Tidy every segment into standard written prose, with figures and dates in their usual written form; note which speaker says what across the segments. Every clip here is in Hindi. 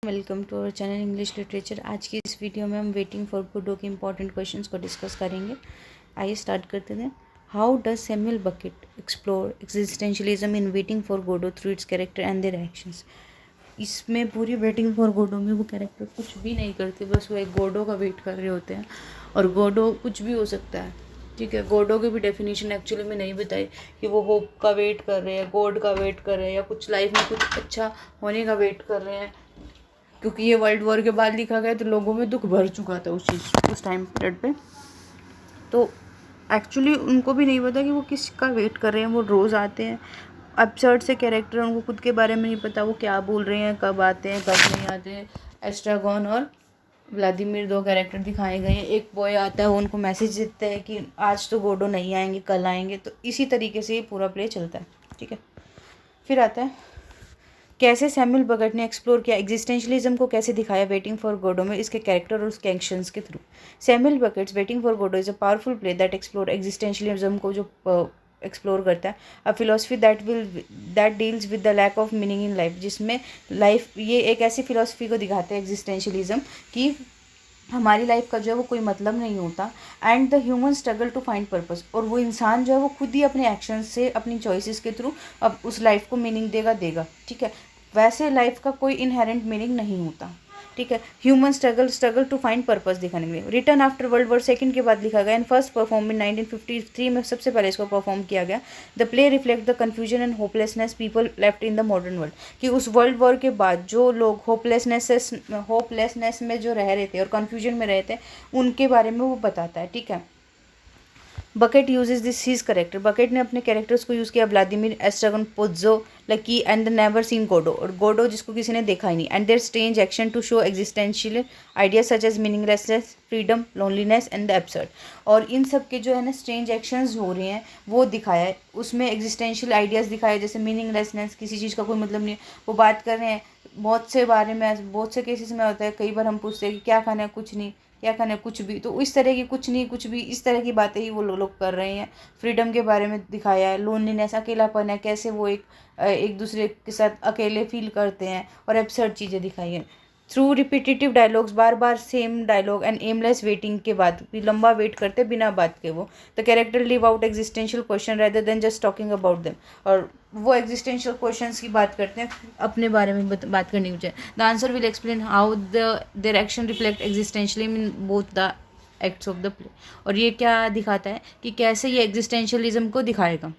Speaker 1: Welcome to our channel English literature. आज की इस वीडियो में हम वेटिंग फॉर गुडो के इंपॉर्टेंट क्वेश्चंस को डिस्कस करेंगे। आइए स्टार्ट करते हैं। How does Samuel Beckett explore existentialism in Waiting for Godot through its character and their actions. इसमें पूरी वेटिंग फॉर गोडो में वो कैरेक्टर कुछ भी नहीं करते, बस वो एक गोडो का वेट कर रहे होते हैं। और गोडो कुछ भी हो सकता है, ठीक है। गोडो की भी डेफिनेशन एक्चुअली में नहीं बताई कि वो होप का वेट कर रहे हैं, गॉड का वेट कर रहे हैं, या कुछ लाइफ में कुछ अच्छा होने का वेट कर रहे हैं, क्योंकि ये वर्ल्ड वॉर के बाद लिखा गया तो लोगों में दुख भर चुका था उस टाइम पीरियड पे। तो एक्चुअली उनको भी नहीं पता कि वो किसका वेट कर रहे हैं। वो रोज़ आते हैं, एब्सर्ड से कैरेक्टर, उनको खुद के बारे में नहीं पता वो क्या बोल रहे हैं, कब आते हैं कब नहीं आते हैं। एस्ट्रागॉन और व्लादिमीर दो कैरेक्टर दिखाए गए हैं। एक बॉय आता है, वो उनको मैसेज देता है कि आज तो गोडो नहीं आएंगे, कल आएंगे। तो इसी तरीके से ये पूरा प्ले चलता है, ठीक है। फिर आता है कैसे सैमुअल बकेट ने एक्सप्लोर किया एग्जिस्टेंशियलिज्म को, कैसे दिखाया वेटिंग फॉर गोडो में इसके कैरेक्टर और उसके एक्शंस के थ्रू। Samuel Beckett's Waiting for Godot is a powerful play that explore existentialism को जो एक्सप्लोर करता है। A philosophy that deals with the lack of meaning in life, जिसमें लाइफ, ये एक ऐसी फिलोसफी को दिखाते हैं एग्जिस्टेंशियलिज्म की हमारी लाइफ का जो है वो कोई मतलब नहीं होता। And the human struggle to find purpose, और वो इंसान जो है वो खुद ही अपने एक्शंस से, अपनी चॉइसेस के थ्रू अब उस लाइफ को मीनिंग देगा, ठीक है। वैसे लाइफ का कोई इनहेरेंट मीनिंग नहीं होता, ठीक है। Human struggle to find purpose दिखाने के लिए। Written after World War second के बाद लिखा गया एंड फर्स्ट परफॉर्म इन 1953 में सबसे पहले इसको परफॉर्म किया गया। The play reflect the confusion and hopelessness people left in the modern world, कि उस वर्ल्ड वॉर के बाद जो लोग होपलेसनेस में जो रह रहे थे और कन्फ्यूजन में रहे थे, उनके बारे में वो बताता है, ठीक है। Beckett uses this his character, Beckett ने अपने कैरेक्टर्स को यूज़ किया। Vladimir, Estragon, Pozzo, Lucky and the never seen Godot, और गोडो जिसको किसी ने देखा ही नहीं। And their strange action to show existential ideas such as meaninglessness, freedom, loneliness and the absurd. और इन सब के जो है ना स्ट्रेंज एक्शंस हो रहे हैं वो दिखाया है उसमें। एग्जिस्टेंशियल आइडियाज़ दिखाया, जैसे मीनिंगलेसनेस, किसी चीज़ का कोई मतलब नहीं है, वो बात कर रहे हैं। बहुत से बारे में, बहुत से केसेस में होता है, कई बार हम पूछते हैं कि क्या खाना है, कुछ नहीं, क्या खाना है, कुछ भी। तो इस तरह की कुछ नहीं कुछ भी, इस तरह की बातें ही वो लोग कर रहे हैं। फ्रीडम के बारे में दिखाया है, लोनलीनेस, अकेलापन है, कैसे वो एक दूसरे के साथ अकेले फील करते हैं, और एब्सर्ड चीज़ें दिखाई हैं थ्रू रिपीटेटिव डायलॉग्स, बार बार same dialogue and aimless waiting के बाद भी लंबा वेट करते बिना बात के। वो the character live out existential question rather than just talking about them, और वो एग्जिस्टेंशियल क्वेश्चंस की बात करते हैं, अपने बारे में बात करनी चाहिए। The answer will explain how their action reflect existentially in both the acts of the play. और ये क्या दिखाता है कि कैसे ये एग्जिस्टेंशियलिज्म को दिखाएगा।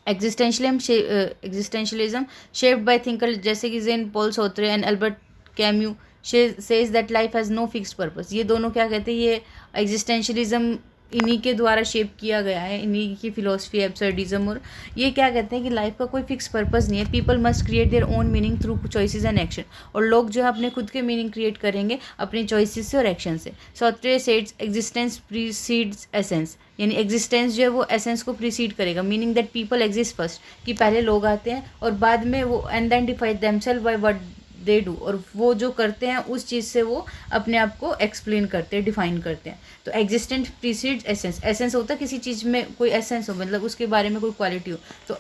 Speaker 1: एग्जिस्टेंशियलिज्म शेप्ड बाय थिंकर जैसे कि Jean Paul Sartre and Albert Camus says that life has no fixed purpose. ये दोनों क्या कहते हैं, ये एग्जिस्टेंशियलिज्म इन्हीं के द्वारा शेप किया गया है, इन्हीं की फिलोसफी एब्सर्डिज्म। और ये क्या कहते हैं कि लाइफ का कोई फिक्स पर्पस नहीं है। People must create their own meaning through choices and action, और लोग जो है अपने खुद के मीनिंग क्रिएट करेंगे अपनी चॉइसेस से और एक्शन से। सोत्रे सेड्स एग्जिस्टेंस प्रीसीड्स एसेंस, यानी एग्जिस्टेंस जो है वो एसेंस को प्रीसीड करेगा, meaning that people exist first, कि पहले लोग आते हैं और बाद में वो and then define themselves by what they do, और वो जो करते हैं उस चीज़ से वो अपने आप को एक्सप्लेन करते हैं, डिफाइन करते हैं। तो एग्जिस्टेंट प्रीसीड्स एसेंस, एसेंस होता है किसी चीज़ में कोई एसेंस हो, मतलब उसके बारे में कोई क्वालिटी हो। तो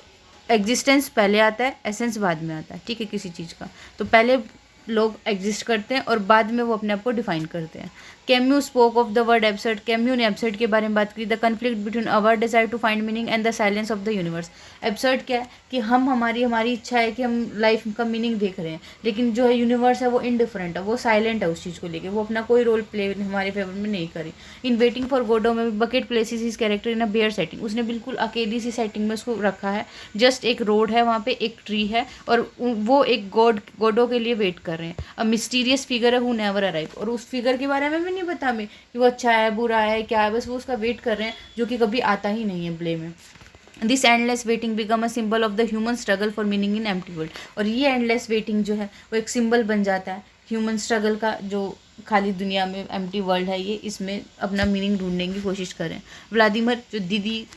Speaker 1: एग्जिस्टेंस पहले आता है, एसेंस बाद में आता है, ठीक है, किसी चीज़ का। तो पहले लोग एग्जिस्ट करते हैं और बाद में वो अपने आप को डिफाइन करते हैं। Camus spoke of the word absurd, Camus ने एब्सर्ड के बारे में बात की। The conflict between our desire to find meaning and the silence of the universe. Absurd क्या है कि हमारी इच्छा है कि हम लाइफ का मीनिंग देख रहे हैं, लेकिन जो है यूनिवर्स है वो इनडिफरेंट है, वो साइलेंट है उस चीज़ को लेकर, वो अपना कोई रोल प्ले हमारे फेवर में नहीं करी। इन वेटिंग फॉर गोडो में Beckett places his character in a bare setting, उसने बिल्कुल अकेली सी सेटिंग में उसको रखा है। जस्ट एक रोड है, वहाँ पे एक ट्री है, और वो एक गोडो के लिए वेट कर रहे हैं। अ मिस्टीरियस फिगर है हु नेवर अराइव, और उस फिगर के बारे में भी नहीं पता हमें कि वो अच्छा है, बुरा है, क्या है, बस वो उसका वेट कर रहे हैं जो कि कभी आता ही नहीं है प्ले में। This endless waiting become a symbol of the human struggle for meaning in empty world, और ये एंडलेस वेटिंग जो है वो एक सिंबल बन जाता है ह्यूमन स्ट्रगल का, जो खाली दुनिया में एम्प्टी वर्ल्ड है, ये इसमें अपना मीनिंग ढूंढने की कोशिश करें। व्लादिमीर जो दीदी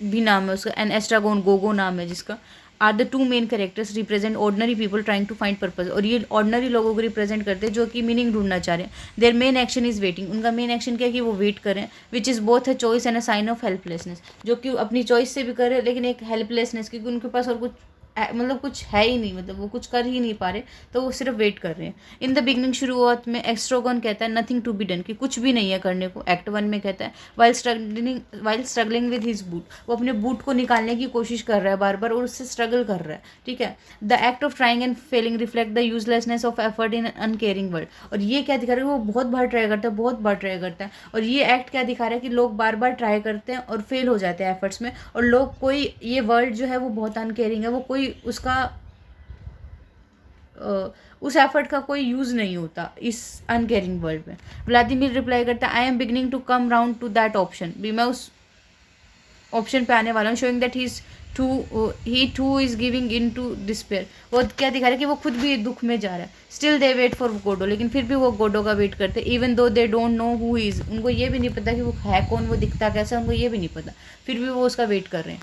Speaker 1: भी नाम है उसका, एंड एस्ट्रागोन गोगो नाम है जिसका, are the two main characters represent ordinary people trying to find purpose, और ये ऑर्डनरी लोगों को रिप्रेजेंट करते हैं जो कि मीनिंग ढूंढना चाह रहे हैं। Their main action is waiting, उनका मेन एक्शन क्या है कि वो वेट करें, which is both a choice and a sign of helplessness, जो कि अपनी चॉइस से भी करें लेकिन एक हेल्पलेसनेस, क्योंकि उनके पास और कुछ मतलब कुछ है ही नहीं, मतलब वो कुछ कर ही नहीं पा रहे, तो वो सिर्फ वेट कर रहे हैं। इन द बिगनिंग शुरुआत में एस्ट्रोगन कहता है नथिंग टू बी डन, कि कुछ भी नहीं है करने को। एक्ट 1 में कहता है while struggling with his boot, वो अपने बूट को निकालने की कोशिश कर रहा है बार बार और उससे स्ट्रगल कर रहा है, ठीक है। The act of trying and failing reflect the uselessness of effort in uncaring world, और ये क्या दिखा रहा है, वो बहुत बार ट्राई करता है, बहुत बार ट्राई करता है, और ये एक्ट क्या दिखा रहा है कि लोग बार बार ट्राई करते हैं और फेल हो जाते हैं एफर्ट्स में, और लोग कोई, ये वर्ल्ड जो है वो बहुत अनकेयरिंग है, वो कोई उसका उस एफर्ट का कोई यूज़ नहीं होता इस अनकेयरिंग वर्ल्ड में। व्लादिमीर रिप्लाई करता है I am beginning to come round to that option, भी मैं उस ऑप्शन पे आने वाला हूँ। Showing that he too is giving in to despair, वो क्या दिखा रहा है कि वो खुद भी दुख में जा रहा है। Still they wait for Godot, लेकिन फिर भी वो गोडो का वेट करते, even though they don't know who is, उनको ये भी नहीं पता कि वो है कौन, वो दिखता कैसा, उनको ये भी नहीं पता, फिर भी वो उसका वेट कर रहे हैं।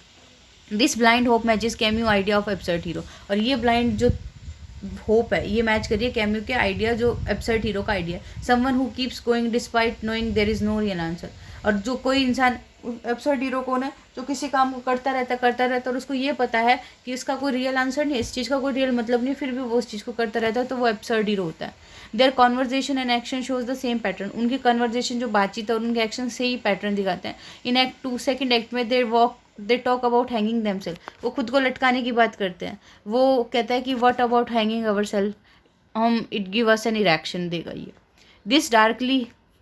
Speaker 1: This blind hope matches Camus idea of absurd hero, और ये ब्लाइंड जो होप है ये मैच करिए कैम्यू के आइडिया, जो एब्सर्ड हीरो का आइडिया है। Someone who keeps going despite knowing there is no real answer, और जो कोई इंसान, एब्सर्ड हीरो कौन है, जो किसी काम को करता रहता और उसको ये पता है कि इसका कोई रियल आंसर नहीं है, इस चीज़ का कोई रियल मतलब नहीं, फिर भी वो उस चीज़ को करता रहता है, तो वो एब्सर्ड हीरो होता है। Their conversation and action shows the same pattern, उनकी कन्वर्जेशन जो बातचीत है और उनके एक्शन से ही पैटर्न दिखाते हैं। इन एक्ट 2 सेकेंड एक्ट में they talk about hanging themselves, वो खुद को लटकाने की बात करते हैं। वो कहता है कि what about hanging our self, हम it give us an erection देगा ये। दिस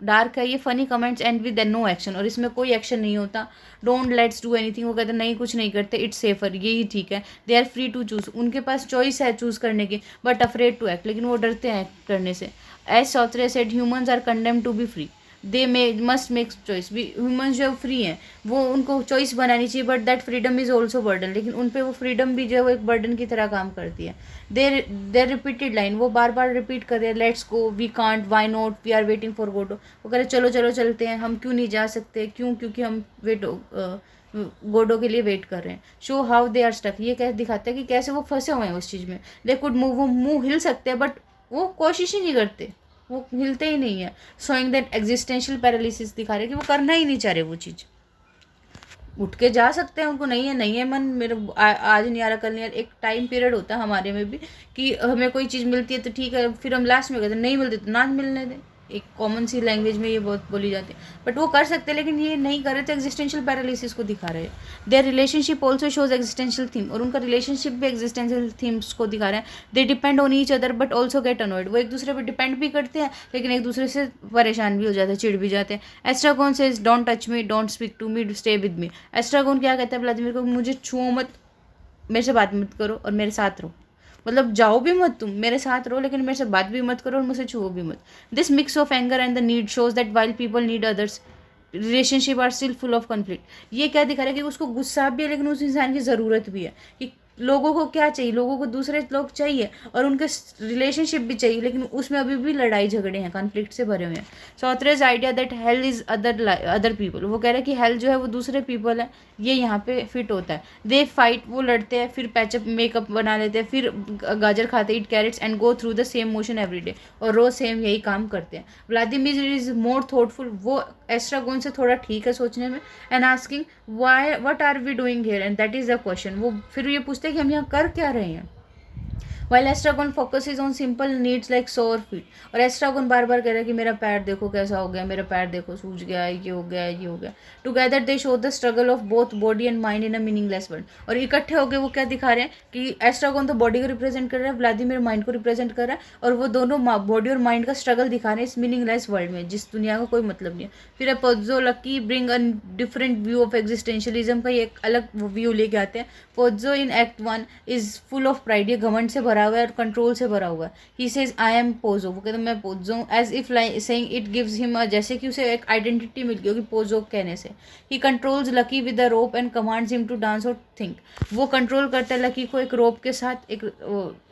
Speaker 1: डार्क है ये, funny comments and with no action, और इसमें कोई एक्शन नहीं होता। डोंट लेट्स डू एनीथिंग, वो कहते हैं नहीं कुछ नहीं करते, इट्स सेफर, यही ठीक है। They are free to choose, उनके पास चॉइस है चूज करने की, बट अफ्रेड टू एक्ट, लेकिन वो डरते हैं एक्ट करने से। As Sartre said humans are condemned to be free, they must make choice, भी ह्यूमन्स जो फ्री हैं वो उनको चॉइस बनानी चाहिए, but that freedom is also burden, लेकिन उन पर वो फ्रीडम भी जो है वो एक बर्डन की तरह काम करती है। देर रिपीटेड लाइन, वो बार बार रिपीट कर रहे हैं, let's go, we can't, why not, we are waiting for Godot, वो कह रहे चलो चलो चलते हैं, हम क्यों नहीं जा सकते, क्यों, क्योंकि हम गोडो के लिए वेट कर रहे हैं। Show how they are stuck, ये कैसे दिखाता है कि कैसे वो फंसे हुए हैं उस चीज़ में। दे कुड मूव, वो मुँह हिल सकते हैं बट वो कोशिश ही नहीं करते, वो हिलते ही नहीं है। शोइंग दैट एग्जिस्टेंशियल पैरालिसिस दिखा रहे कि वो करना ही नहीं चाह रहे वो चीज़। उठ के जा सकते हैं, उनको नहीं है मन, मेरे आज नहीं आ रहा, कल नहीं आ रहा। एक टाइम पीरियड होता है हमारे में भी कि हमें कोई चीज़ मिलती है तो ठीक है, फिर हम लास्ट में कहते हैं नहीं मिलती तो ना मिलने दें, एक कॉमन सी लैंग्वेज में ये बहुत बोली जाती है, बट वो कर सकते हैं, लेकिन ये नहीं कर रहे थे, एग्जिस्टेंशियल पैरालिसिस को दिखा रहे हैं। Their relationship also shows existential theme, और उनका रिलेशनशिप भी एग्जिस्टेंशियल थीम्स को दिखा रहे हैं। They depend on each other but also get annoyed, वो एक दूसरे पर डिपेंड भी करते हैं लेकिन एक दूसरे से परेशान भी हो जाते हैं, चिढ़ भी जाते हैं। Estragon says don't touch me, don't speak to me, stay with me. Estragon क्या कहता है व्लादिमीर को, मुझे छुओ मत, मेरे से बात मत करो और मेरे साथ रहो, मतलब जाओ भी मत, तुम मेरे साथ रहो लेकिन मेरे से बात भी मत करो और मुझसे छुओ भी मत। This mix of anger and the need shows that while people need others relationship are still full of conflict. ये क्या दिखा रहा है कि उसको गुस्सा भी है लेकिन उस इंसान की ज़रूरत भी है, कि लोगों को क्या चाहिए, लोगों को दूसरे लोग चाहिए और उनके रिलेशनशिप भी चाहिए, लेकिन उसमें अभी भी लड़ाई झगड़े हैं, कॉन्फ्लिक्ट से भरे हुए हैं। Sartre's idea that hell is other people, वो कह रहे हैं कि हेल जो है वो दूसरे पीपल है, ये यहाँ पे फिट होता है। दे फाइट, वो लड़ते हैं, फिर पैचअप मेकअप बना लेते हैं, फिर गाजर खाते, eat carrots and go through the same motion every day, और रोज सेम यही काम करते हैं। व्लादिमीर इज मोर थॉटफुल, वो एस्ट्रागोन से थोड़ा ठीक है सोचने में, and asking why what are we doing here, and that is the question, वो फिर ये पूछते हैं कि हम यहाँ कर क्या रहे हैं। While Estragon focuses on simple needs like सोर फीट, और एस्ट्रागोन बार बार कह रहा है कि मेरा पैर देखो कैसा हो गया, मेरा पैर देखो सूज गया, ये हो गया, ये हो गया। Together they show the struggle of both body and mind in a meaningless world, और इकट्ठे होकर वो क्या दिखा रहे हैं कि एस्ट्रागोन तो बॉडी को रिप्रेजेंट कर रहा है, व्लादिमीर माइंड को रिप्रेजेंट कर रहा है, और वो दोनों बॉडी और माइंड का स्ट्रगल दिखा रहे हैं इस मीनिंगलेस वर्ल्ड में, जिस दुनिया का कोई मतलब नहीं है। फिर Pozzo Lucky bring a different view of existentialism का ये एक अलग व्यू लेके आते हैं। Pozzo in act 1 is full of pride, ये घमंड से भरा हुआ है और कंट्रोल से भरा हुआ है। He says I am Pozzo, वो कहते हैं मैं पोजो हूँ, as if saying it gives him जैसे कि उसे एक आइडेंटिटी मिल गई होगी पोजो कहने से। He controls Lucky with the rope and commands him to dance और थिंक, वो कंट्रोल करता है लकी को एक रोप के साथ, एक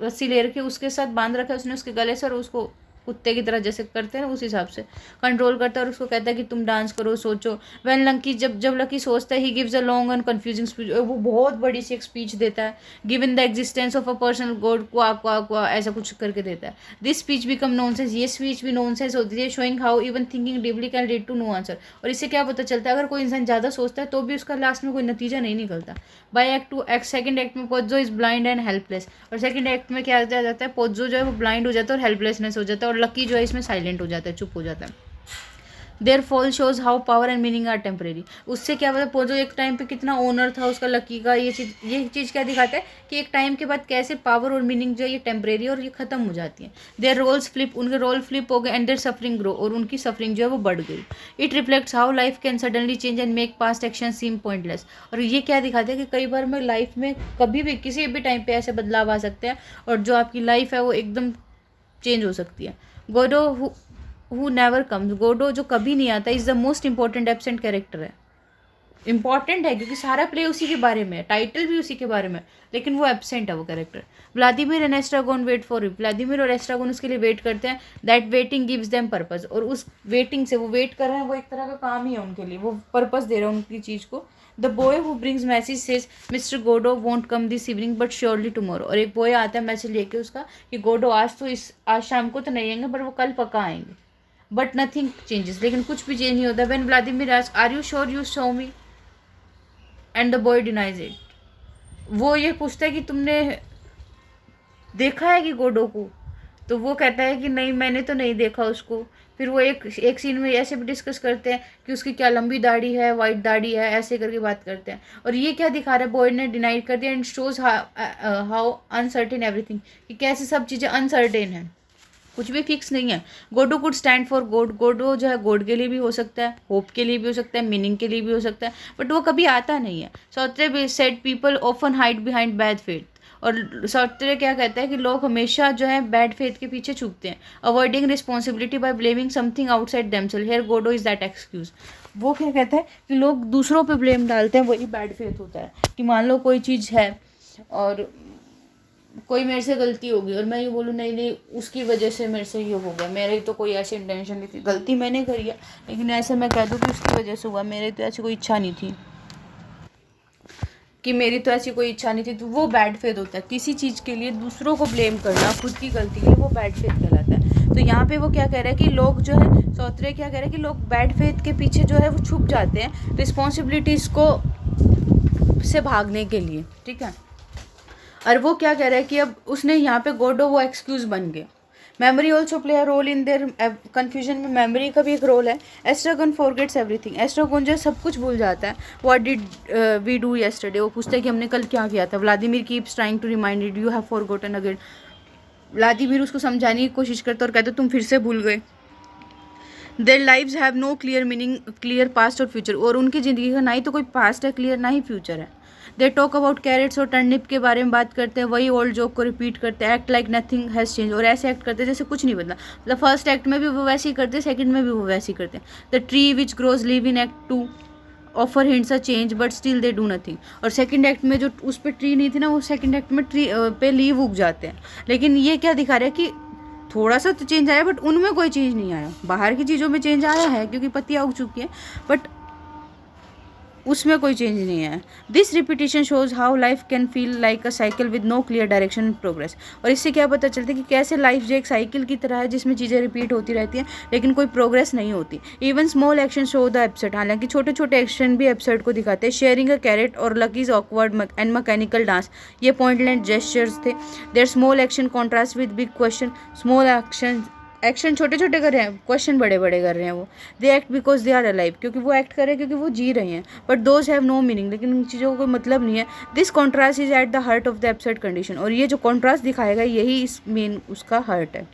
Speaker 1: रस्सी ले रखी उसके साथ बांध रखा है उसने उसके गले से, और उसको कुत्ते की तरह जैसे करते हैं ना, उस हिसाब से कंट्रोल करता है और उसको कहता है कि तुम डांस करो, सोचो। व्हेन लकी जब लकी सोचता है, he gives a long and confusing speech, वो बहुत बड़ी सी एक स्पीच देता है। Given the existence of a personal God, qua qua qua ऐसा कुछ करके देता है। दिस स्पीच बिकम नॉनसेंस, ये स्पीच भी नॉनसेंस होती है। Showing how even thinking deeply can lead to no answer, और इससे क्या पता चलता है अगर कोई इंसान ज़्यादा सोचता है तो भी उसका लास्ट में कोई नतीजा नहीं निकलता। By act to act, second act में Pozzo is blind and helpless, और सेकंड एक्ट में क्या जाता है, पोज्जो जो है वो ब्लाइंड हो जाता है और हेल्पलेसनेस हो जाता है, और लकी जो है इसमें साइलेंट हो जाता है, चुप हो जाता है। Their fall shows how power and meaning are temporary, उससे क्या पता पोजो एक टाइम पे कितना ओनर था उसका लकी का। ये चीज़ क्या दिखाता है कि एक टाइम के बाद कैसे पावर और मीनिंग जो है ये टेम्परेरी और ये खत्म हो जाती है। देयर रोल्स फ्लिप, उनके रोल फ्लिप हो गए, एंड देयर सफरिंग ग्रो, और उनकी सफरिंग जो है वो बढ़ गई। It reflects how life can suddenly change and make past action seem pointless, और ये क्या दिखाता है कि कई बार में लाइफ में कभी भी किसी भी टाइम पे ऐसे बदलाव आ सकते हैं और जो आपकी लाइफ है वो एकदम चेंज हो सकती है। गोडो हु नेवर कम्स, गोडो जो कभी नहीं आता, is the most important absent character है। इंपॉर्टेंट है क्योंकि सारा प्ले उसी के बारे में है, टाइटल भी उसी के बारे में, लेकिन वो एब्सेंट है वो character. Vladimir and Estragon wait for you, Vladimir और एस्ट्रागोन उसके लिए वेट करते हैं। That waiting gives them purpose, और उस वेटिंग से वो वेट कर रहे हैं वो एक तरह का काम ही है उनके लिए, वो पर्पस दे रहा है उनकी चीज़ को। The boy who brings message says mister Godot won't come this evening but surely tomorrow, और एक बॉय आता है मैसेज लेके उसका कि गोडो आज शाम को तो नहीं आएंगे पर वो कल पक्का आएंगे। बट नथिंग चेंजेस, लेकिन कुछ भी चेंज नहीं होता। When Vladimir asks are you sure you saw me, and the boy denies it, वो ये पूछता है कि तुमने देखा है कि गोडो को, तो वो कहता है कि नहीं मैंने तो नहीं देखा उसको। फिर वो एक सीन में ऐसे भी डिस्कस करते हैं कि उसकी क्या लंबी दाढ़ी है, वाइट दाढ़ी है, ऐसे करके बात करते हैं। और ये क्या दिखा रहा है, बॉय ने डिनाइड कर दिया, and shows how uncertain everything, कि कैसे सब चीज़ें अनसर्टेन हैं, कुछ भी फिक्स नहीं है। गोडो कुड स्टैंड फॉर गॉड, गोडो जो है गॉड के लिए भी हो सकता है, होप के लिए भी हो सकता है, मीनिंग के लिए भी हो सकता है, बट वो कभी आता नहीं है। Sartre said people often hide behind bad faith, और सौत्रे क्या कहता है कि लोग हमेशा जो है बैड फेथ के पीछे छुपते हैं। Avoiding responsibility by blaming something outside themselves, here Godot is that excuse. वो क्या कहता है कि लोग दूसरों पे ब्लेम डालते हैं, वही बैड फेथ होता है। कि मान लो कोई चीज़ है और कोई मेरे से गलती होगी और मैं ये बोलूँ नहीं नहीं उसकी वजह से मेरे से ये हो गया, मेरी तो कोई ऐसी इंटेंशन नहीं थी, गलती मैंने करी है, लेकिन ऐसे मैं कह दूँ कि उसकी वजह से हुआ, मेरी तो ऐसी कोई इच्छा नहीं थी, कि मेरी तो ऐसी कोई इच्छा नहीं थी, तो वो बैड फेथ होता है। किसी चीज़ के लिए दूसरों को ब्लेम करना खुद की गलती के लिए, वो बैड फेथ कहलाता है। तो यहाँ पे वो क्या कह रहा है कि लोग जो है, सौत्रे क्या कह रहे हैं कि लोग बैड फेथ के पीछे जो है वो छुप जाते हैं रिस्पॉन्सिबिलिटीज़ को से भागने के लिए, ठीक है। और वो क्या कह रहा है कि अब उसने यहाँ पे गोडो वो एक्सक्यूज़ बन गया। Memory also play a role in their confusion, में मेमोरी का भी एक रोल है। एस्ट्रागोन फॉरगेट्स एवरीथिंग, एस्ट्रागोन जो है सब कुछ भूल जाता है। What did we do yesterday, वो पूछता है कि हमने कल क्या किया था। Vladimir keeps trying to remind it, you have forgotten again, Vladimir उसको समझाने की कोशिश करता और कहता तुम फिर से भूल गए। Their lives have no clear meaning, clear past और फ्यूचर, और उनकी ज़िंदगी का ना ही तो कोई पास्ट है क्लियर, ना ही फ्यूचर है। दे टॉक अबाउट कैरेट्स और टर्निप के बारे में बात करते हैं, वही ओल्ड जोक को रिपीट करते हैं। Act like nothing has change, और ऐसे एक्ट करते हैं जैसे कुछ नहीं बदला। मतलब फर्स्ट एक्ट में भी वो वैसे ही करते हैं, सेकंड में भी वो वैसे ही करते हैं। The tree which grows live in act 2 offer hints a change but still they do nothing, और सेकंड एक्ट में जो उस पर ट्री नहीं थी ना, वो सेकंड एक्ट में ट्री पे लीव उग जाते हैं। लेकिन ये क्या दिखा रहा है कि थोड़ा सा तो चेंज आया बट उनमें कोई चेंज नहीं आया। बाहर की चीज़ों में चेंज आया है क्योंकि पत्तियाँ उग चुकी हैं, बट उसमें कोई चेंज नहीं है। This repetition shows how life can feel like a cycle with no clear direction and progress, और इससे क्या पता चलता है कि कैसे लाइफ जो एक साइकिल की तरह है जिसमें चीज़ें रिपीट होती रहती हैं लेकिन कोई प्रोग्रेस नहीं होती। Even small action show the episode, हालांकि छोटे छोटे एक्शन भी एपिसोड को दिखाते हैं। शेयरिंग अ कैरेट और Lucky's awkward and mechanical dance, ये पॉइंटलेस जेस्चर्स थे। Their small action contrast with big question, small action छोटे छोटे कर रहे हैं, क्वेश्चन बड़े बड़े कर रहे हैं। वो they act because they are alive, क्योंकि वो एक्ट कर रहे हैं क्योंकि वो जी रहे हैं। But those have no meaning, लेकिन उन चीज़ों को कोई मतलब नहीं है। This contrast is at the heart of the absurd condition, और ये जो कॉन्ट्रास्ट दिखाएगा यही इस मेन उसका हार्ट है।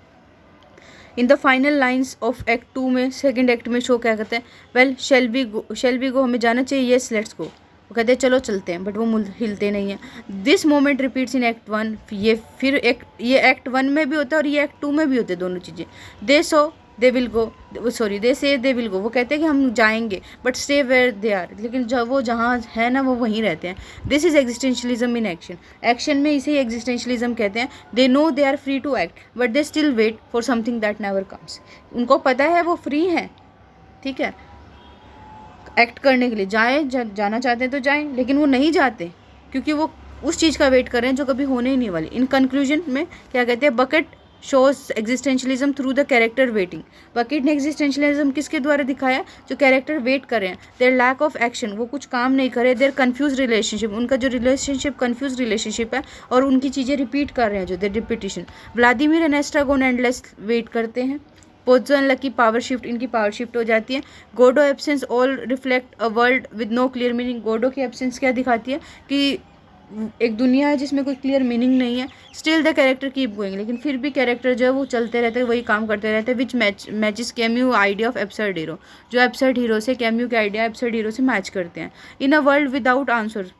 Speaker 1: In the final lines of act 2 में, सेकेंड एक्ट में शो क्या कहते हैं, वेल शेल बी गो, हमें जाना चाहिए, येस लेट्स गो, वो कहते हैं चलो चलते हैं, बट वो हिलते नहीं हैं। This moment repeats in act 1, ये एक्ट 1 में भी होता है और ये एक्ट 2 में भी होते हैं दोनों चीज़ें। दे सो they will go, sorry they say they will go, वो कहते हैं कि हम जाएंगे, but stay where they are, लेकिन जब वो जहाँ है ना वो वहीं रहते हैं. This is existentialism in action. Action में इसे एग्जिस्टेंशलिज्म कहते हैं. They know they are free to act but they still wait for something that never comes. उनको पता है वो फ्री हैं, ठीक है, एक्ट करने के लिए जाना चाहते हैं तो जाएं, लेकिन वो नहीं जाते क्योंकि वो उस चीज़ का वेट कर रहे हैं जो कभी होने ही नहीं वाली. इन कंक्लूजन में क्या कहते हैं, bucket shows existentialism through the character waiting. Bucket ने एग्जिस्टेंशलिज्म किसके द्वारा दिखाया, जो कैरेक्टर वेट कर रहे हैं. देयर लैक ऑफ एक्शन, वो कुछ काम नहीं करे. देयर कन्फ्यूज रिलेशनशिप, उनका जो रिलेशनशिप कन्फ्यूज रिलेशनशिप है और उनकी चीज़ें रिपीट कर रहे हैं, जो their repetition. Vladimir and Estragon endless wait करते हैं. Pozzo and Lucky power shift, इनकी पावर शिफ्ट हो जाती है. Godot absence all reflect a world with no clear meaning. Godot की एब्सेंस क्या दिखाती है कि एक दुनिया है जिसमें कोई क्लियर मीनिंग नहीं है. Still the character keep going, लेकिन फिर भी कैरेक्टर जो है वो चलते रहते हैं, वही काम करते रहते हैं. Which matches Camus idea of absurd hero, जो एब्सर्ड हीरो से कैम्यू के आइडिया एब्सर्ड हीरो से मैच करते हैं. In a world without answer,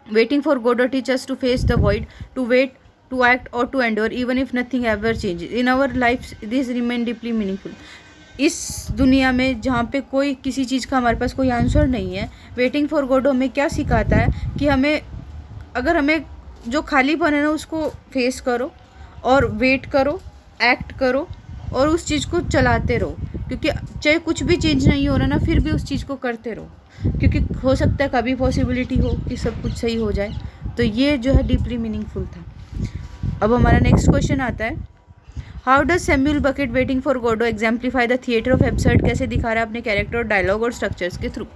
Speaker 1: waiting for Godot teaches to face the void, to wait, to act or to endure even if nothing ever changes in our lives. This remain deeply meaningful. इस दुनिया में जहाँ पे कोई किसी चीज़ का हमारे पास कोई आंसर नहीं है, वेटिंग फॉर गॉड हमें क्या सिखाता है कि हमें, अगर हमें जो खालीपन है ना उसको फेस करो और वेट करो, एक्ट करो और उस चीज़ को चलाते रहो, क्योंकि चाहे कुछ भी चेंज नहीं हो रहा ना फिर भी उस चीज़ को करते रहो, क्योंकि हो सकता है कभी पॉसिबिलिटी हो कि सब कुछ सही हो जाए. तो ये जो है डीपली मीनिंगफुल था. अब हमारा नेक्स्ट क्वेश्चन आता है, how does Samuel Beckett waiting for Godot exemplify the theatre of absurd, कैसे दिखा रहा है अपने कैरेक्टर और डायलॉग और स्ट्रक्चर्स के थ्रू.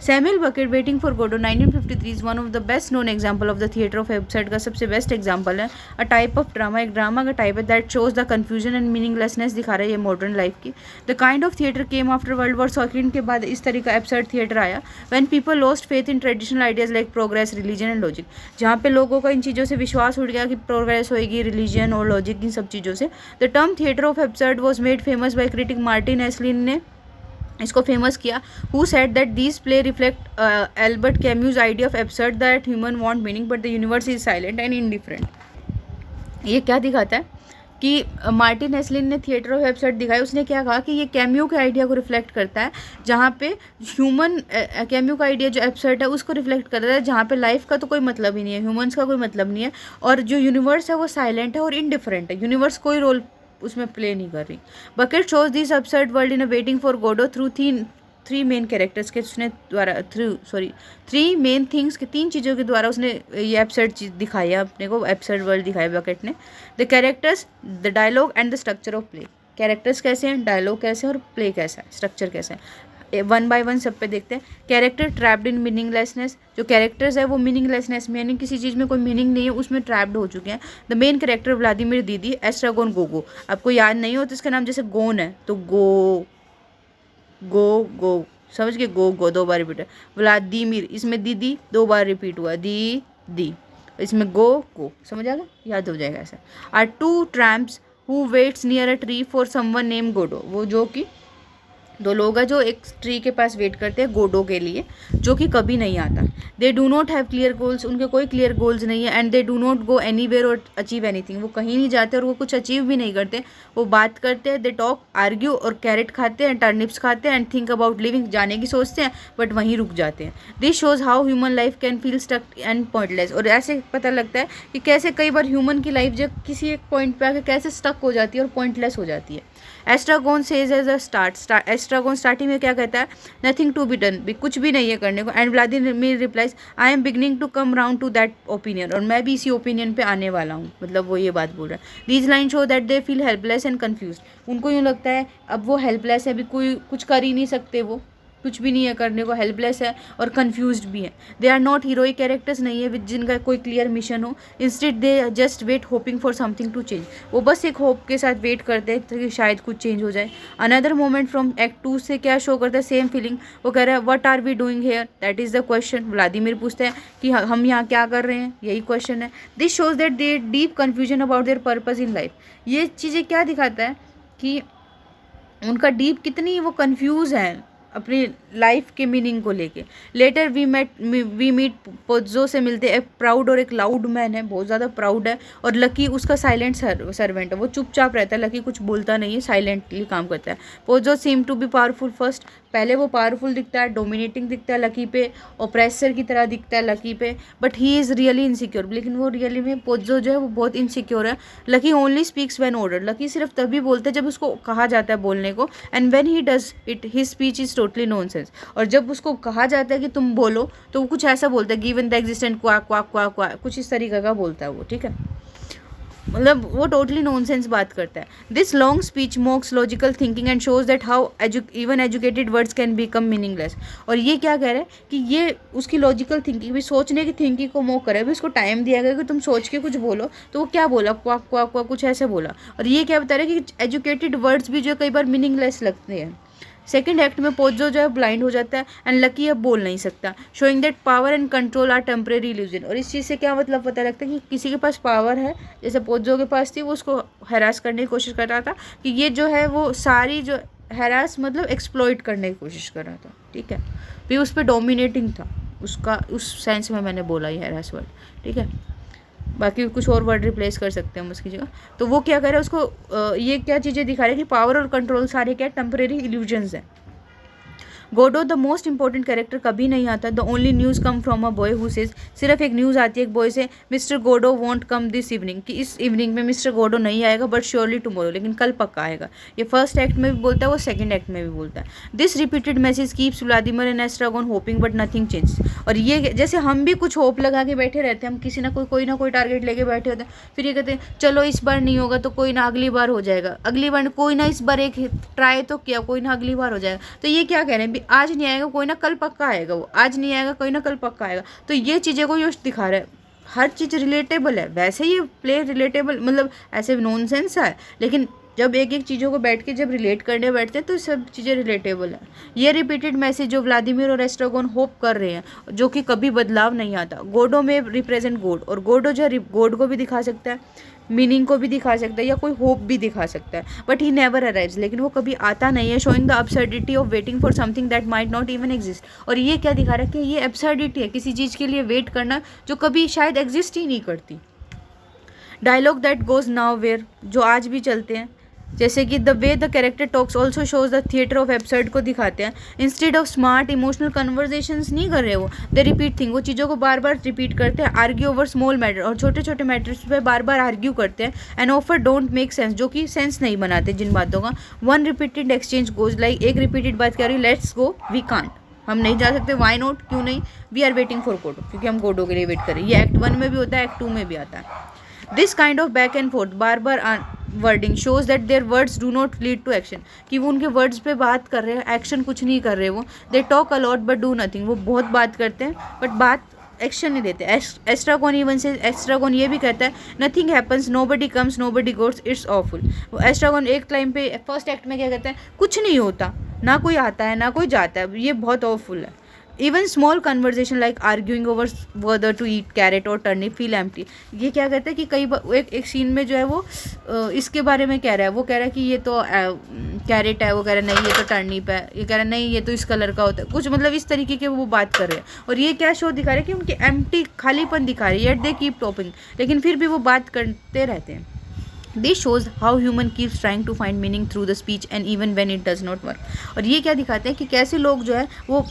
Speaker 1: Samuel Beckett waiting for Godot 1953 is one of the best known example of the theatre of absurd का सबसे बेस्ट एग्जाम्पल है. अ टाइप ऑफ ड्रामा, एक ड्रामा का टाइप है that shows the confusion and meaninglessness दिखा रहा है ये मॉडर्न लाइफ की. The kind of theatre came after World War second के बाद इस तरह का एब्सर्ड थिएटर आया. When people lost faith in traditional ideas like progress, religion and logic, जहाँ पे लोगों का इन चीज़ों से विश्वास उठ गया कि प्रोग्रेस होएगी, रिलीजन और लॉजिक, इन सब चीज़ों से. The term theatre of absurd was made famous by critic Martin Esslin ने इसको फेमस किया. Who said that these play reflect Albert Camus's idea of absurd that human want meaning but the universe is silent and indifferent. ये क्या दिखाता है कि मार्टिन एस्लिन ने थिएटर ऑफ एब्सर्ड दिखाया. उसने क्या कहा कि ये कैम्यू के आइडिया को रिफ्लेक्ट करता है, जहाँ पे ह्यूमन, कैम्यू का आइडिया जो एब्सर्ड है उसको रिफ्लेक्ट करता है, जहाँ पे लाइफ का तो कोई मतलब ही नहीं है, ह्यूमंस का कोई मतलब नहीं है, और जो यूनिवर्स है वो साइलेंट है और इनडिफरेंट है, यूनिवर्स कोई रोल उसमें प्ले नहीं कर रही. Beckett shows this absurd world in a waiting for Godot through three main characters के उसने द्वारा थ्री मेन थिंग्स के, तीन चीज़ों के द्वारा उसने ये एब्सर्ड चीज़ दिखाई है, अपने को एब्सर्ड वर्ल्ड दिखाया बकेट ने. The characters, the dialogue and the structure of play. Characters कैसे हैं, डायलॉग कैसे हैं और प्ले कैसा है, स्ट्रक्चर कैसा है, वन बाय वन सब पे देखते हैं. कैरेक्टर ट्रैप्ड इन मीनिंगलेसनेस, जो कैरेक्टर्स है वो मीनिंगलेसनेस में, यानी किसी चीज़ में कोई मीनिंग नहीं है उसमें ट्रैप्ड हो चुके हैं. द मेन कैरेक्टर व्लादिमीर दीदी, एस्ट्रागोन गोगो. आपको याद नहीं हो तो इसका नाम जैसे गोन है तो गो गो गो, समझ के, गो गो दो बार रिपीट है. व्लादिमीर, इसमें दीदी दो बार रिपीट हुआ, दी दी, इसमें गो, समझ आ गया, याद हो जाएगा ऐसा. Are two tramps who waits near a tree for someone name Godot, वो जो कि दो लोग हैं जो एक ट्री के पास वेट करते हैं गोडो के लिए, जो कि कभी नहीं आता. दे do not have clear goals, उनके कोई क्लियर गोल्स नहीं है. And they do not go anywhere और अचीव एनीथिंग, वो कहीं नहीं जाते और वो कुछ अचीव भी नहीं करते. वो बात करते हैं, दे टॉक, आर्ग्यू और कैरेट खाते हैं, टर्निप्स खाते हैं, एंड थिंक अबाउट लिविंग, जाने की सोचते हैं बट वहीं रुक जाते हैं. This shows how human life can feel stuck and pointless. और ऐसे पता लगता है कि कैसे कई बार ह्यूमन की लाइफ जब किसी एक पॉइंट पे आकर कैसे स्टक हो जाती है और पॉइंटलेस हो जाती है. Estragon says as a start, Estragon starting में क्या कहता है, नथिंग टू बी डन, भी कुछ भी नहीं है करने को. And Vladimir replies, I am beginning to come round to that opinion, और मैं भी इसी ओपिनियन पे आने वाला हूँ, मतलब वो ये बात बोल रहा है. These line show that they feel helpless and confuse, उनको यूँ लगता है अब वो हेल्पलेस है, अभी कोई कुछ कर ही नहीं सकते, वो कुछ भी नहीं है करने को, हेल्पलेस है और कन्फ्यूज्ड भी है. They are not heroic characters, नहीं है विद जिनका कोई क्लियर मिशन हो. Instead they just wait hoping for something to change, वो बस एक होप के साथ वेट करते हैं कि शायद कुछ चेंज हो जाए. अनदर मोमेंट फ्रॉम एक्ट 2 से क्या शो करता है, सेम फीलिंग. वो कह रहा है what are we doing here, that is the question. Vladimir पूछते हैं कि हम यहाँ क्या कर रहे हैं, यही क्वेश्चन है. This shows that they deep confusion about their purpose in life. ये चीज़ें क्या दिखाता है कि उनका डीप, कितनी वो कन्फ्यूज़ है अपनी लाइफ के मीनिंग को लेके। लेटर वी मीट पोज्जो से मिलते, एक प्राउड और एक लाउड मैन है, बहुत ज़्यादा प्राउड है, और लकी उसका साइलेंट सर्वेंट है, वो चुपचाप रहता है, लकी कुछ बोलता नहीं है, साइलेंटली काम करता है। Pozzo seem to be powerful first, पहले वो पावरफुल दिखता है, डोमिनेटिंग दिखता है लकी पे, ओप्रेसर की तरह दिखता है लकी पे, but he is really insecure, लेकिन वो रियली में पोज्जो जो है वो बहुत इनसिक्योर है। Lucky only speaks when order, lucky सिर्फ तभी बोलता है जब उसको कहा जाता है बोलने को, and when he does it his speech is totally nonsense, और जब उसको कहा जाता है कि तुम बोलो तो वो कुछ ऐसा बोलता है, given the existent quack quack quack quack, कुछ इस तरीके का बोलता है वो, ठीक है, मतलब वो टोटली नॉनसेंस बात करता है। This long speech मॉक्स logical thinking and shows that how even educated words can become meaningless, और ये क्या कह रहा है कि ये उसकी लॉजिकल थिंकिंग भी, सोचने की थिंकिंग को मॉक करे, भी उसको टाइम दिया गया कि तुम सोच के कुछ बोलो, तो वो क्या बोला, क्वाक क्वाक क्वाक कुछ ऐसे बोला, और ये क्या बता रहा है कि एजुकेटेड वर्ड्स भी जो कई बार मीनिंगलेस लगते हैं। सेकेंड एक्ट में पोज्जो जो है ब्लाइंड हो जाता है एंड लकी अब बोल नहीं सकता, showing that power and control are temporary illusion, और इस चीज़ से क्या मतलब पता लगता है कि किसी के पास पावर है, जैसे पोज्जो के पास थी, वो उसको हैरास करने की कोशिश कर रहा था, कि ये जो है वो सारी जो हैरास मतलब एक्सप्लॉइट करने की कोशिश कर रहा था, ठीक है, फिर उस पर डोमिनेटिंग था, उसका उस सेंस में मैंने बोला ये हैरास वर्ड, ठीक है, बाकी कुछ और वर्ड रिप्लेस कर सकते हैं हम उसकी जगह। तो वो क्या कर रहा है, उसको ये क्या चीज़ें दिखा रहे हैं कि पावर और कंट्रोल सारे क्या टेम्परेरी इल्यूजन्स हैं। Godot the most important character कभी नहीं आता, the only news come from a boy who says, सिर्फ एक न्यूज़ आती है एक बॉय से, mister Godot won't come this evening, कि इस इवनिंग में मिस्टर गोडो नहीं आएगा, बट श्योरली टुमारो, लेकिन कल पक्का आएगा। ये फर्स्ट एक्ट में भी बोलता है, वो सेकंड एक्ट में भी बोलता है। This repeated message keeps Vladimir and Estragon hopping but nothing change, और ये जैसे हम भी कुछ होप लगा के बैठे रहते हैं, हम किसी ना कोई टारगेट लेके बैठे होते हैं, फिर ये कहते हैं चलो इस बार नहीं होगा तो कोई ना अगली बार हो जाएगा, अगली बार कोई ना, इस बार एक ट्राई तो किया, कोई ना अगली बार हो जाएगा। तो ये क्या कह रहे हैं, आज नहीं आएगा कोई ना कल पक्का आएगा, वो आज नहीं आएगा कोई ना कल पक्का आएगा, तो ये चीज़ें को ये दिखा रहा है, हर चीज़ रिलेटेबल है। वैसे ये प्ले रिलेटेबल मतलब ऐसे नॉनसेंस है, लेकिन जब एक एक चीज़ों को बैठ के जब रिलेट करने बैठते हैं तो सब चीज़ें रिलेटेबल है। ये रिपीटेड मैसेज जो व्लादिमीर और एस्ट्रागोन होप कर रहे हैं, जो कि कभी बदलाव नहीं आता। गोडो में रिप्रेजेंट गॉड, और गोडो जो है गॉड को भी दिखा सकता है, मीनिंग को भी दिखा सकता है, या कोई होप भी दिखा सकता है, बट ही नेवर अराइव्स, लेकिन वो कभी आता नहीं है, showing the absurdity of waiting for something that might not even exist. और ये क्या दिखा रहा है कि ये एब्सर्डिटी है, किसी चीज़ के लिए वेट करना जो कभी शायद एग्जिस्ट ही नहीं करती। Dialogue that goes nowhere, जो आज भी चलते हैं, जैसे कि the way the character talks also shows the theatre of absurd को दिखाते हैं। Instead of smart emotional conversations नहीं कर रहे वो, दे रिपीट थिंग, वो चीज़ों को बार बार रिपीट करते हैं, आर्ग्यू ओवर स्मॉल मैटर, और छोटे छोटे मैटर्स पे बार बार आर्ग्यू करते हैं, and offer don't make sense, जो कि सेंस नहीं बनाते जिन बातों का। One repeated exchange goes like, एक रिपीटेड बात क्या रही, लेट्स गो वी कांट, हम नहीं जा सकते, वाई नॉट, क्यों नहीं, we are waiting for Godot, क्योंकि हम गोडो के लिए वेट करें। ये एक्ट 1 में भी होता है, एक्ट 2 में भी आता है। This kind of back and forth, बार बार wording shows that their words do not lead to action, कि वो उनके वर्ड्स पे बात कर रहे हैं, एक्शन कुछ नहीं कर रहे वो। They talk a lot but do nothing, वो बहुत बात करते हैं बट बात एक्शन नहीं देते। एस्ट्रागोन इवन से, एस्ट्रागोन ये भी कहता है nothing happens, nobody comes, nobody goes, it's awful. Estragon एक टाइम पे फर्स्ट एक्ट में क्या कहता है, कुछ नहीं होता, ना कोई आता है ना कोई जाता है, ये बहुत ऑफुल है। Even small conversation like arguing over whether to eat carrot और टर्निप फील एम्प्टी, ये क्या कहते हैं कि कई बार एक सीन में जो है वो इसके बारे में कह रहा है, वो कह रहा है कि ये तो कैरेट है, वो कह रहा है नहीं ये तो टर्निप है, ये कह रहा है नहीं ये तो इस कलर का होता है, कुछ मतलब इस तरीके के वो बात कर रहे हैं। और ये क्या शो दिखा रहे हैं कि उनके एम्प्टी खालीपन दिखा रही है, येट दे कीप टॉपिंग, लेकिन फिर भी वो बात करते रहते हैं। This shows how human keeps trying to find meaning through the speech and even when it does not work. और ये क्या दिखाते हैं कि कैसे लोग जो है वो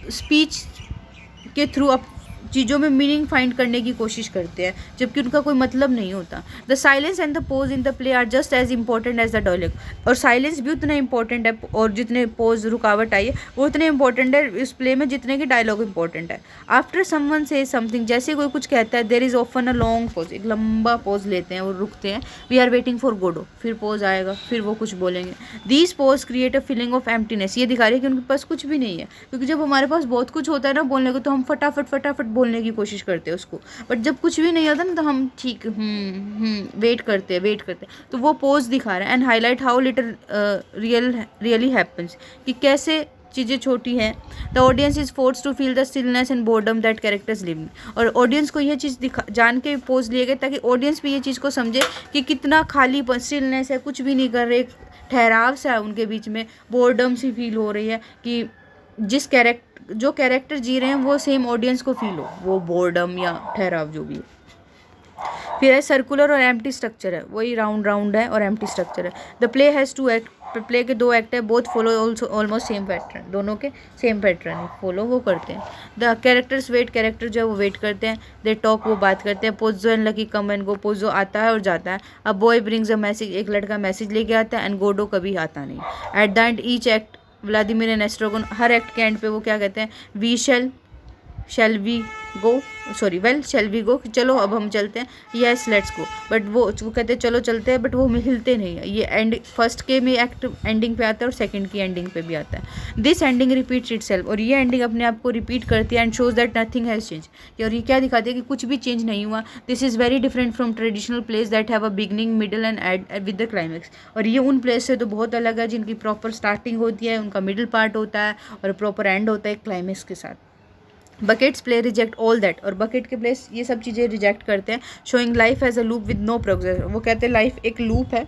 Speaker 1: स्पीच के थ्रू अब चीज़ों में मीनिंग फाइंड करने की कोशिश करते हैं, जबकि उनका कोई मतलब नहीं होता। The silence and the pause in the play are just as important as the dialogue, और साइलेंस भी उतना इंपॉर्टेंट है, और जितने पोज रुकावट आई है वो उतने इंपॉर्टेंट है इस प्ले में जितने की डायलॉग इंपॉर्टेंट है। आफ्टर समवन से समथिंग, जैसे कोई कुछ कहता है, there is often a long pause, एक लंबा पोज लेते हैं और रुकते हैं, we are waiting for Godot, फिर पोज आएगा, फिर वो कुछ बोलेंगे। These pause create a feeling of emptiness, ये दिखा रही है कि उनके पास कुछ भी नहीं है, क्योंकि जब हमारे पास बहुत कुछ होता है ना बोलने को, तो हम फटाफट बोलने की कोशिश करते हैं उसको, बट जब कुछ भी नहीं होता ना तो हम ठीक वेट करते हैं, तो वो पोज दिखा रहा है। And highlight how little really happens, कि कैसे चीज़ें छोटी हैं। The audience is force to feel the stillness and boredom that characters live in, और ऑडियंस को यह चीज़ जान के पोज लिए गए ताकि ऑडियंस भी ये चीज़ को समझे कि कितना खाली स्टिलनेस है, कुछ भी नहीं कर रहे, ठहराव सा है उनके बीच में, बोर्डम सी फील हो रही है कि जो कैरेक्टर जी रहे हैं वो सेम ऑडियंस को फील हो, वो बोर्डम या ठहराव जो भी है। फिर है सर्कुलर और एम्प्टी स्ट्रक्चर है, वही राउंड राउंड है और एम्प्टी स्ट्रक्चर है। The play has 2 act, play के 2 एक्ट है, both follow also almost same pattern, दोनों के सेम पैटर्न है, फॉलो वो करते हैं। द कैरेक्टर्स वेट, कैरेक्टर जो है वो वेट करते हैं। दे टॉक, वो बात करते हैं। Pozzo and lucky come and go, Pozzo आता है और जाता है। A boy brings a message, एक लड़का मैसेज लेके आता है। एंड गोडो कभी आता नहीं। At the end each act Vladimir and Estragon, हर एक्ट के एंड पे वो क्या कहते हैं, we shall we go, sorry well shall we go, चलो अब हम चलते हैं, यस लेट्स गो, बट वो कहते हैं चलो चलते हैं, बट वो हिलते नहीं है। ये एंड फर्स्ट के में एक्ट एंडिंग पे आता है और सेकंड की एंडिंग पे भी आता है। दिस एंडिंग रिपीट्स इटसेल्फ, और ये एंडिंग अपने आप को रिपीट करती है। And shows that nothing has change, और ये क्या दिखाती है कि कुछ भी चेंज नहीं हुआ। This is very different from traditional place that have a beginning middle and and with the climax, और ये उन प्लेस से तो बहुत अलग है जिनकी प्रॉपर स्टार्टिंग होती है, उनका मिडिल पार्ट होता है और प्रॉपर एंड होता है क्लाइमैक्स के साथ। Beckett's play reject all that, और बकेट के प्लेस ये सब चीज़ें रिजेक्ट करते हैं। Showing life as a loop with no progress, वो कहते हैं लाइफ एक लूप है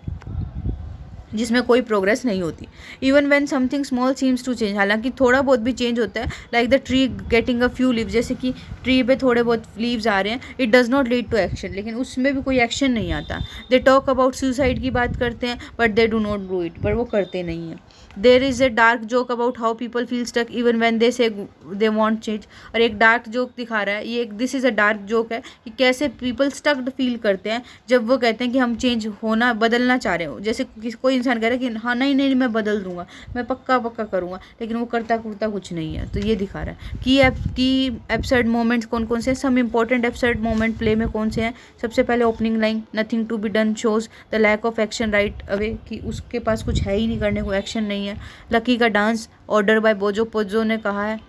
Speaker 1: जिसमें कोई प्रोग्रेस नहीं होती। Even when something small seems to change, हालांकि थोड़ा बहुत भी चेंज होता है, like the tree getting a few leaves, जैसे कि ट्री पे थोड़े बहुत लीव्स आ रहे हैं, it does not lead to action, लेकिन उसमें भी कोई एक्शन नहीं आता। दे टॉक अबाउट सुसाइड की बात करते हैं, but they do not do it, पर वो करते नहीं हैं। There is a dark joke about how people feel stuck even when they say they want change, और एक डार्क जोक दिखा रहा है, ये एक this is a dark joke है कि कैसे पीपल स्टक्ड फील करते हैं जब वो कहते हैं कि हम चेंज होना बदलना चाह रहे हो। जैसे कोई इंसान कह रहा है कि हाँ नहीं मैं बदल दूंगा, मैं पक्का करूँगा, लेकिन वो करता कुछ नहीं है। तो ये दिखा रहा है कि एब्सर्ड मोमेंट्स कौन कौन से हैं। Some important absurd moment play में कौन से हैं। सबसे पहले opening line, nothing to be done shows the lack of action right away, कि उसके पास कुछ है ही नहीं करने को, एक्शन नहीं है। लकी का डांस ऑर्डर बाय बोजो, पोजो ने कहा है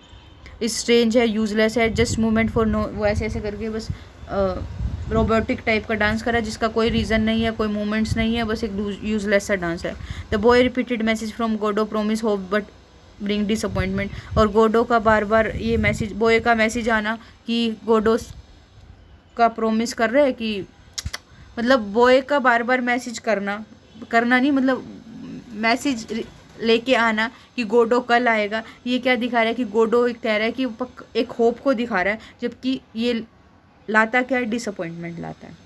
Speaker 1: स्ट्रेंज है, यूजलेस है, जस्ट मूवमेंट फॉर नो, वो ऐसे करके बस रोबोटिक टाइप का डांस करा जिसका कोई रीज़न नहीं है, कोई मूवमेंट्स नहीं है, बस एक यूजलेस सा डांस है। The boy repeated message from Godot, promise hope but bring disappointment, और गोडो का बार बार ये मैसेज, बॉय का मैसेज आना कि गोडो का प्रोमिस कर रहे हैं कि मतलब बॉय का बार बार मैसेज करना नहीं, मतलब मैसेज लेके आना कि गोडो कल आएगा। ये क्या दिखा रहा है कि गोडो कह रहा है कि एक होप को दिखा रहा है, जबकि ये लाता क्या है, डिसअपॉइंटमेंट लाता है।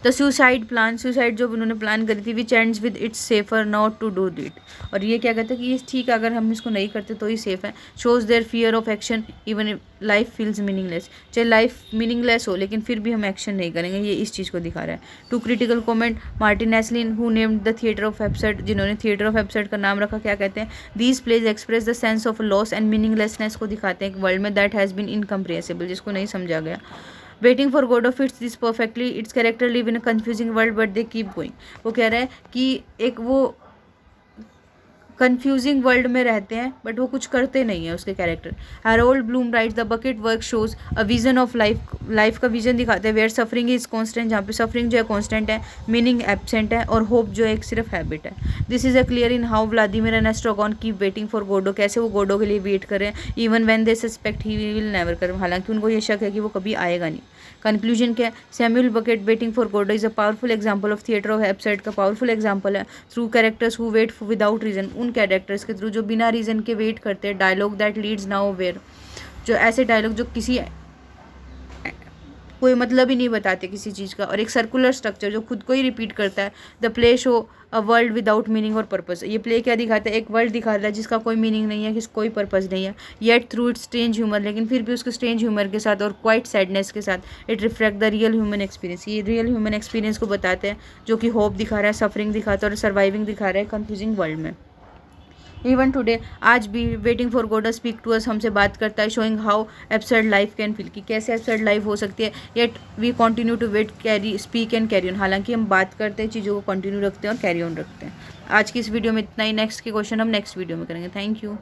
Speaker 1: द सुसाइड प्लान, सुसाइड जो उन्होंने प्लान करी थी, which ends with it's safer not to do it, और ये क्या कहते हैं कि ये ठीक है अगर हम इसको नहीं करते तो ही सेफ है। Shows their fear of action even life feels meaningless, चाहे लाइफ मीनिंगलेस हो लेकिन फिर भी हम एक्शन नहीं करेंगे, ये इस चीज़ को दिखा रहा है। To critical comment, Martin Esslin who named the theatre of absurd, जिन्होंने थिएटर ऑफ एब्सर्ड का नाम रखा, क्या कहते हैं, these plays express the sense of loss and meaninglessness को दिखाते हैं एक वर्ल्ड में दैट हैज़ बीन इनकम्प्रिहेंसिबल, जिसको नहीं समझा गया। Waiting for Godot fits this perfectly, its character live in a confusing world but they keep going, वो कह रहा है कि एक वो कंफ्यूजिंग वर्ल्ड में रहते हैं बट वो कुछ करते नहीं है उसके character. Harold Bloom rights the bucket work shows a vision of life का विजन दिखाते हैं, वेयर सफरिंग इज कॉन्स्टेंट, जहाँ पे सफरिंग जो है कॉन्स्टेंट है, मीनिंग एब्सेंट है, और होप जो है एक सिर्फ हैबिट है। This is a clear in how Vladimir and Estragon keep waiting for Godot, कैसे वो गोडो के लिए वेट कर रहे हैं even when they suspect he will never come, हालांकि उनको ये शक है कि वो कभी आएगा नहीं। कंक्लूजन क्या है, Samuel Beckett waiting for Godot is a powerful example of theatre of absurd का पावरफुल एग्जांपल है। Through characters who wait without reason, उन कैरेक्टर्स के थ्रू जो बिना रीजन के वेट करते हैं। Dialogue that leads nowhere, जो ऐसे डायलॉग जो किसी कोई मतलब ही नहीं बताते किसी चीज़ का, और एक सर्कुलर स्ट्रक्चर जो खुद को ही रिपीट करता है। The play show a world without meaning और पर्पस, ये प्ले क्या दिखाता है, एक वर्ल्ड दिखाता है जिसका कोई मीनिंग नहीं है, कोई पर्पस नहीं है। Yet through it's strange humour, लेकिन फिर भी उसके स्ट्रेंज ह्यूमर के साथ और क्वाइट सैडनेस के साथ it reflect the real human experience, ये रियल ह्यूमन एक्सपीरियंस को बताते हैं, जो कि होप दिखा रहा है, सफरिंग दिखाता है और सर्वाइविंग दिखा रहा है कंफ्यूजिंग वर्ल्ड में। इवन टुडे, आज भी waiting for Godot speak to us, हमसे बात करता है, showing how absurd life can feel, कि कैसे एब्सर्ड लाइफ हो सकती है। Yet we continue to wait, carry speak and carry on, हालांकि हम बात करते हैं, चीज़ों को कंटिन्यू रखते हैं और कैरी ऑन रखते हैं। आज की इस वीडियो में इतना ही, नेक्स्ट के क्वेश्चन हम नेक्स्ट वीडियो में करेंगे। Thank you.